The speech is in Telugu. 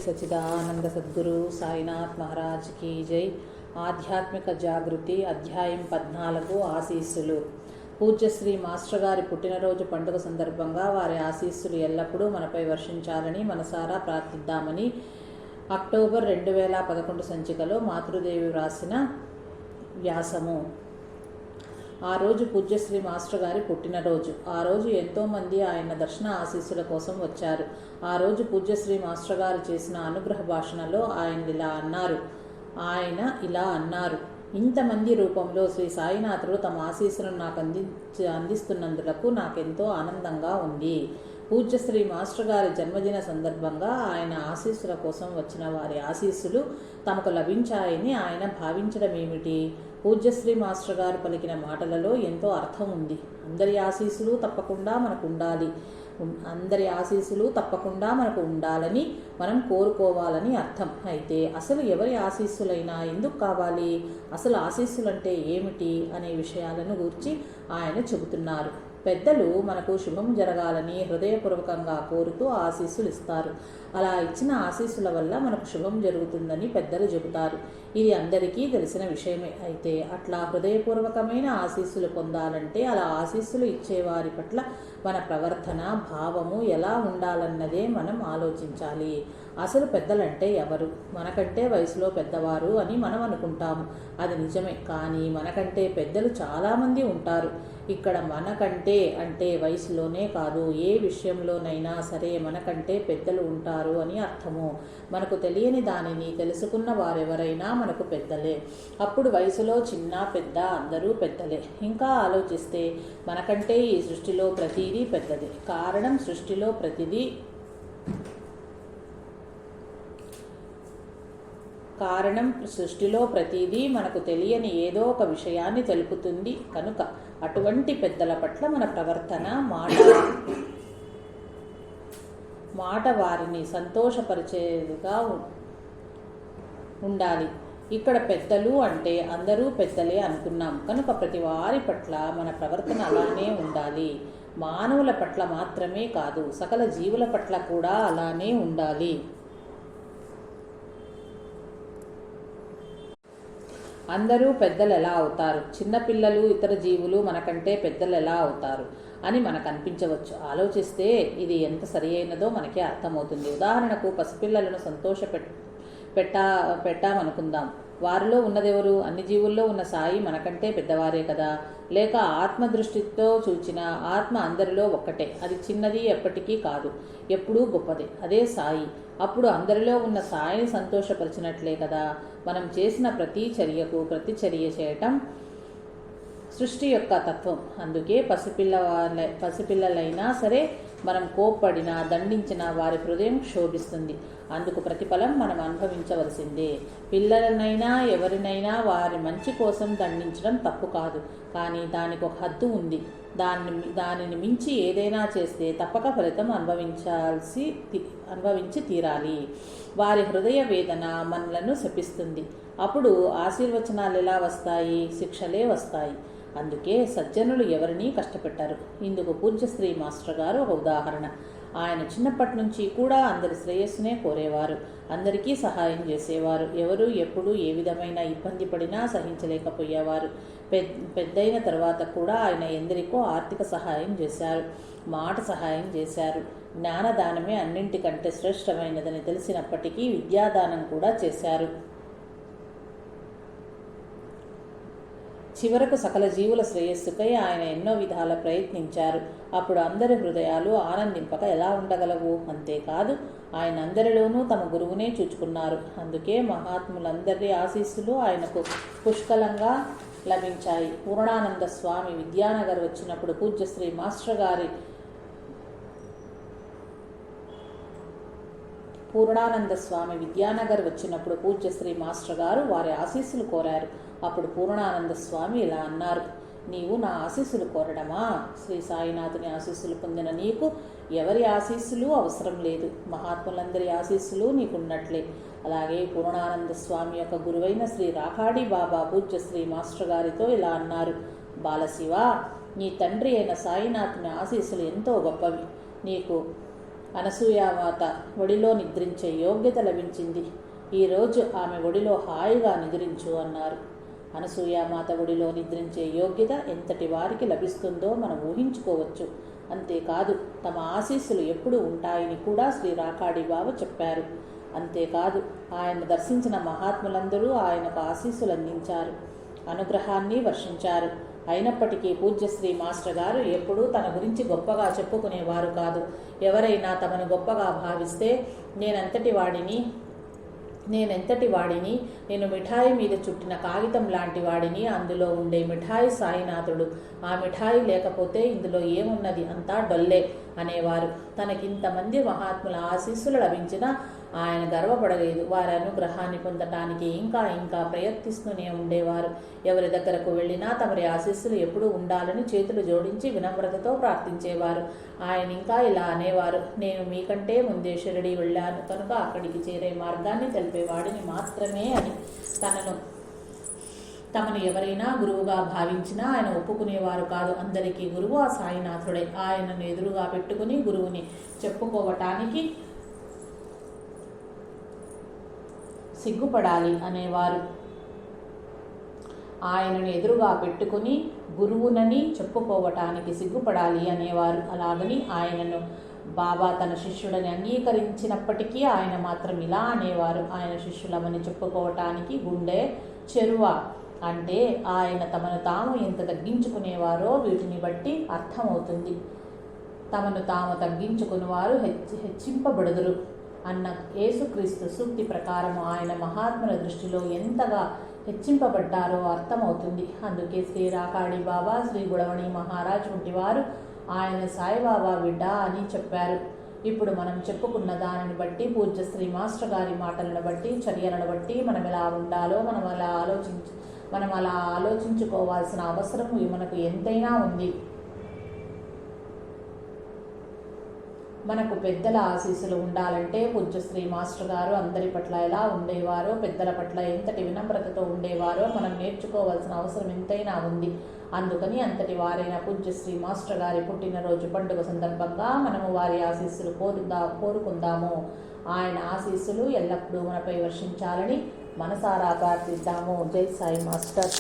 సచిదానంద సద్గురు సాయినాథ్ మహారాజ్ కీ జై. ఆధ్యాత్మిక జాగృతి అధ్యాయం 14 ఆశీస్సులు. పూజ్యశ్రీ మాస్టర్ గారి పుట్టినరోజు పండుగ సందర్భంగా వారి ఆశీస్సులు ఎల్లప్పుడూ మనపై వర్షించాలని మనసారా ప్రార్థిద్దామని అక్టోబర్ 2011 సంచికలో మాతృదేవి వ్రాసిన వ్యాసము. ఆ రోజు పూజ్యశ్రీ మాస్టర్ గారి పుట్టినరోజు. ఆ రోజు ఎంతోమంది ఆయన దర్శన ఆశీస్సుల కోసం వచ్చారు. ఆ రోజు పూజ్యశ్రీ మాస్టర్ గారు చేసిన అనుగ్రహ భాషణలో ఆయన ఇలా అన్నారు. ఇంతమంది రూపంలో శ్రీ సాయినాథుడు తమ ఆశీస్సులను నాకు అందిస్తున్నందులకు నాకెంతో ఆనందంగా ఉంది. పూజ్యశ్రీ మాస్టర్ గారి జన్మదిన సందర్భంగా ఆయన ఆశీస్సుల కోసం వచ్చిన వారి ఆశీస్సులు తమకు లభించాయని ఆయన భావించడం ఏమిటి? పూజ్యశ్రీ మాస్టర్ గారు పలికిన మాటలలో ఎంతో అర్థం ఉంది. అందరి ఆశీస్సులు తప్పకుండా మనకు ఉండాలని మనం కోరుకోవాలని అర్థం. అయితే అసలు ఎవరి ఆశీస్సులైనా ఎందుకు కావాలి? అసలు ఆశీస్సులంటే ఏమిటి అనే విషయాలను గురించి ఆయన చెబుతున్నారు. పెద్దలు మనకు శుభం జరగాలని హృదయపూర్వకంగా కోరుతూ ఆశీస్సులు ఇస్తారు. అలా ఇచ్చిన ఆశీస్సుల వల్ల మనకు శుభం జరుగుతుందని పెద్దలు చెబుతారు. ఇది అందరికీ తెలిసిన విషయమే. అయితే అట్లా హృదయపూర్వకమైన ఆశీస్సులు పొందాలంటే అలా ఆశీస్సులు ఇచ్చేవారి పట్ల మన ప్రవర్తన, భావము ఎలా ఉండాలన్నదే మనం ఆలోచించాలి. అసలు పెద్దలంటే ఎవరు? మనకంటే వయసులో పెద్దవారు అని మనం అనుకుంటాము. అది నిజమే. కానీ మనకంటే పెద్దలు చాలామంది ఉంటారు. ఇక్కడ మనకంటే అంటే వయసులోనే కాదు, ఏ విషయంలోనైనా సరే మనకంటే పెద్దలు ఉంటారు అని అర్థము. మనకు తెలియని దానిని తెలుసుకున్న వారెవరైనా మనకు పెద్దలే. అప్పుడు వయసులో చిన్న పెద్ద అందరూ పెద్దలే. ఇంకా ఆలోచిస్తే మనకంటే ఈ సృష్టిలో ప్రతిదీ పెద్దదే. కారణం సృష్టిలో ప్రతిదీ మనకు తెలియని ఏదో ఒక విషయాన్ని తెలుపుతుంది కనుక అటువంటి పెద్దల పట్ల మన ప్రవర్తన, మాట వారిని సంతోషపరిచేదిగా ఉండాలి. ఇక్కడ పెద్దలు అంటే అందరూ పెద్దలే అనుకున్నాం కనుక ప్రతి వారి పట్ల మన ప్రవర్తన అలానే ఉండాలి. మానవుల పట్ల మాత్రమే కాదు, సకల జీవుల పట్ల కూడా అలానే ఉండాలి. అందరూ పెద్దలు ఎలా అవుతారు? చిన్నపిల్లలు, ఇతర జీవులు మనకంటే పెద్దలు ఎలా అవుతారు అని మనకు అనిపించవచ్చు. ఆలోచిస్తే ఇది ఎంత సరి అయినదో మనకే అర్థమవుతుంది. ఉదాహరణకు పసిపిల్లలను పెట్టామనుకుందాం. వారిలో ఉన్నదెవరు? అన్ని జీవుల్లో ఉన్న సాయి మనకంటే పెద్దవారే కదా. లేక ఆత్మ దృష్టితో చూచిన ఆత్మ అందరిలో ఒక్కటే. అది చిన్నది ఎప్పటికీ కాదు, ఎప్పుడూ గొప్పదే. అదే సాయి. అప్పుడు అందరిలో ఉన్న సాయిని సంతోషపరిచినట్లే కదా. మనం చేసిన ప్రతి చర్యకు ప్రతిచర్య చేయటం సృష్టి యొక్క తత్వం. అందుకే పసిపిల్లలైనా సరే మనం కోప్పడినా, దండించినా వారి హృదయం క్షోభిస్తుంది. అందుకు ప్రతిఫలం మనం అనుభవించవలసిందే. పిల్లలనైనా ఎవరినైనా వారి మంచి కోసం దండించడం తప్పు కాదు. కానీ దానికి ఒక హద్దు ఉంది. దానిని మించి ఏదైనా చేస్తే తప్పక ఫలితం అనుభవించి తీరాలి. వారి హృదయ వేదన మనలను శపిస్తుంది. అప్పుడు ఆశీర్వచనాలు ఎలా వస్తాయి? శిక్షలే వస్తాయి. అందుకే సజ్జనులు ఎవరినీ కష్టపెట్టారు. ఇందుకు పూజ్యశ్రీ మాస్టర్ గారు ఒక ఉదాహరణ. ఆయన చిన్నప్పటి నుంచి కూడా అందరి శ్రేయస్సునే కోరేవారు. అందరికీ సహాయం చేసేవారు. ఎవరు ఎప్పుడు ఏ విధమైన ఇబ్బంది పడినా సహించలేకపోయేవారు. పెద్దయిన తర్వాత కూడా ఆయన ఎందరికో ఆర్థిక సహాయం చేశారు, మాట సహాయం చేశారు. జ్ఞానదానమే అన్నింటికంటే శ్రేష్టమైనదని తెలిసినప్పటికీ విద్యాదానం కూడా చేశారు. చివరకు సకల జీవుల శ్రేయస్సుకై ఆయన ఎన్నో విధాల ప్రయత్నించారు. అప్పుడు అందరి హృదయాలు ఆనందింపక ఎలా ఉండగలవు? అంతేకాదు, ఆయన అందరిలోనూ తమ గురువునే చూచుకున్నారు. అందుకే మహాత్ములందరి ఆశీస్సులు ఆయనకు పుష్కలంగా లభించాయి. పూర్ణానంద స్వామి విద్యానగర్ వచ్చినప్పుడు పూజ్యశ్రీ మాస్టర్ గారు వారి ఆశీస్సులు కోరారు. అప్పుడు పూర్ణానంద స్వామి ఇలా అన్నారు. నీవు నా ఆశీస్సులు కోరడమా? శ్రీ సాయినాథుని ఆశీస్సులు పొందిన నీకు ఎవరి ఆశీస్సులు అవసరం లేదు. మహాత్ములందరి ఆశీస్సులు నీకున్నట్లే. అలాగే పూర్ణానంద స్వామి యొక్క గురువైన శ్రీ రాకాడి బాబా పూజ్యశ్రీ మాస్టర్ గారితో ఇలా అన్నారు. బాలశివ, నీ తండ్రి అయిన సాయినాథుని ఆశీస్సులు ఎంతో గొప్పవి. నీకు అనసూయామాత ఒడిలో నిద్రించే యోగ్యత లభించింది. ఈరోజు ఆమె ఒడిలో హాయిగా నిద్రించు అన్నారు. అనసూయామాత ఒడిలో నిద్రించే యోగ్యత ఎంతటి వారికి లభిస్తుందో మనం ఊహించుకోవచ్చు. అంతేకాదు తమ ఆశీస్సులు ఎప్పుడు ఉంటాయని కూడా శ్రీ రాకాడి బావ చెప్పారు. అంతేకాదు ఆయన దర్శించిన మహాత్ములందరూ ఆయనకు ఆశీస్సులు అందించారు, అనుగ్రహాన్ని వర్షించారు. అయినప్పటికీ పూజ్యశ్రీ మాస్టర్ గారు ఎప్పుడూ తన గురించి గొప్పగా చెప్పుకునేవారు కాదు. ఎవరైనా తమను గొప్పగా భావిస్తే నేనెంతటి వాడిని, నేను మిఠాయి మీద చుట్టిన కాగితం లాంటి వాడిని, అందులో ఉండే మిఠాయి సాయినాథుడు, ఆ మిఠాయి లేకపోతే ఇందులో ఏమున్నది, అంతా డొల్లే అనేవారు. తనకింతమంది మహాత్ముల ఆశీస్సులు లభించినా ఆయన గర్వపడలేదు. వారి అనుగ్రహాన్ని పొందటానికి ఇంకా ఇంకా ప్రయత్నిస్తూనే ఉండేవారు. ఎవరి దగ్గరకు వెళ్ళినా తమరి ఆశీస్సులు ఎప్పుడూ ఉండాలని చేతులు జోడించి వినమ్రతతో ప్రార్థించేవారు. ఆయన ఇంకా ఇలా అనేవారు, నేను మీకంటే ముందే షిరిడి వెళ్ళాను కనుక అక్కడికి చేరే మార్గాన్ని తెలిపేవాడిని మాత్రమే అని. తమను ఎవరైనా గురువుగా భావించినా ఆయన ఒప్పుకునేవారు కాదు. అందరికీ గురువు ఆ సాయినాథుడే. ఆయనను ఎదురుగా పెట్టుకుని గురువుని చెప్పుకోవటానికి సిగ్గుపడాలి అనేవారు. ఆయనను ఎదురుగా పెట్టుకుని గురువునని చెప్పుకోవటానికి సిగ్గుపడాలి అనేవారు. అలాగని ఆయనను బాబా తన శిష్యుడని అంగీకరించినప్పటికీ ఆయన మాత్రం ఇలా అనేవారు, ఆయన శిష్యులమని చెప్పుకోవటానికి గుండె చెరువ అంటే ఆయన తమను తాము ఎంత తగ్గించుకునేవారో వీటిని బట్టి అర్థమవుతుంది. తమను తాము తగ్గించుకునేవారు హెచ్చింపబడుదురు అన్న యేసుక్రీస్తు సూక్తి ప్రకారము ఆయన మహాత్ముల దృష్టిలో ఎంతగా హెచ్చింపబడ్డారో అర్థమవుతుంది. అందుకే శ్రీ రాకాడి బాబా, శ్రీ గుడవణి మహారాజ్ వంటి వారు ఆయన సాయిబాబా బిడ్డ అని చెప్పారు. ఇప్పుడు మనం చెప్పుకున్న దానిని బట్టి, పూజ్య శ్రీ మాస్టర్ గారి మాటలను బట్టి, చర్యలను బట్టి మనం ఎలా ఉండాలో మనం అలా ఆలోచించుకోవాల్సిన అవసరం మనకు ఎంతైనా ఉంది. మనకు పెద్దల ఆశీస్సులు ఉండాలంటే పూజ్య శ్రీ మాస్టర్ గారు అందరి పట్ల ఎలా ఉండేవారో, పెద్దల పట్ల ఎంతటి వినమ్రతతో ఉండేవారో మనం నేర్చుకోవాల్సిన అవసరం ఎంతైనా ఉంది. అందుకని అంతటి వారైన పూజ్య శ్రీ మాస్టర్ గారి పుట్టినరోజు పండుగ సందర్భంగా మనము వారి ఆశీస్సులు కోరుకుందాము. ఆయన ఆశీస్సులు ఎల్లప్పుడూ మనపై వర్షించాలని మనసారా ప్రార్థిద్దాము. జై సాయి మాస్టర్.